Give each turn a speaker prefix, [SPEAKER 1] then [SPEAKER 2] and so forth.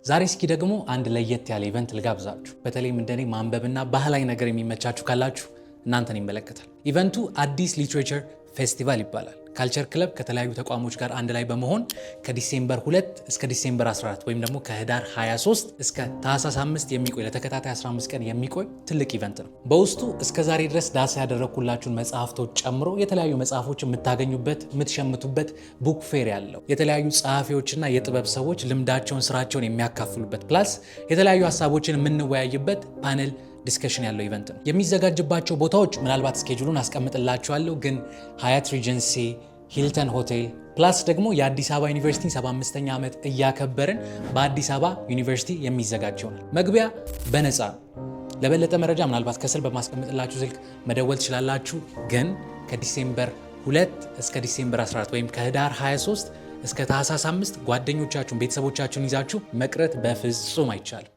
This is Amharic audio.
[SPEAKER 1] ዛሬ እስኪ ደግሞ አንድ ለየት ያለ ኢቨንት ልጋብዛችሁ። በተለይም እንደኔ ማንበብና ባህላዊ ነገር የሚመቻችሁ ካላችሁ እናንተን ይመለከታል። ኢቨንቱ አዲስ ሊትሬቸር ፌስቲቫል ይባላል። ካልቸር ክለብ ከተለያዩ ተቋሞች ጋር አንድ ላይ በመሆን ከዲሴምበር 2 እስከ ዲሴምበር 14 ወይም ደግሞ ከህዳር 23 እስከ ታህሳስ 5 የሚቆይ ለተከታታይ 15 ቀን የሚቆይ ትልቅ ኢቨንት ነው። በውስጡ እስከ ዛሬ ድረስ ዳሳ ያደረኩላችሁን መጽሐፍቶች ጨምሮ የተለያዩ መጽሐፎች የምታገኙበት የምትሸምቱበት ቡክ ፌር ያለው የተለያዩ ጸሐፊዎችና የጥበብ ሰዎች ልምዳቸውን ስራቸውን የሚያካፍሉበት ፕላስ የተለያዩ ሀሳቦችን የምንወያይበት ፓነል ዲስከሽን ያለው ኢቨንት ነው። የሚዘጋጅባቸው ቦታዎች ምናልባት ስኬጁሉን አስቀምጥላችኋለሁ፣ ግን ሀያት ሪጀንሲ፣ ሂልተን ሆቴል ፕላስ ደግሞ የአዲስ አበባ ዩኒቨርሲቲ 75ኛ ዓመት እያከበርን በአዲስ አበባ ዩኒቨርሲቲ የሚዘጋጅ ይሆናል። መግቢያ በነፃ ነው። ለበለጠ መረጃ ምናልባት ከስር በማስቀምጥላችሁ ስልክ መደወል ትችላላችሁ። ግን ከዲሴምበር 2 እስከ ዲሴምበር 14 ወይም ከህዳር 23 እስከ ታህሳስ 5 ጓደኞቻችሁን ቤተሰቦቻችሁን ይዛችሁ መቅረት በፍጹም አይቻልም።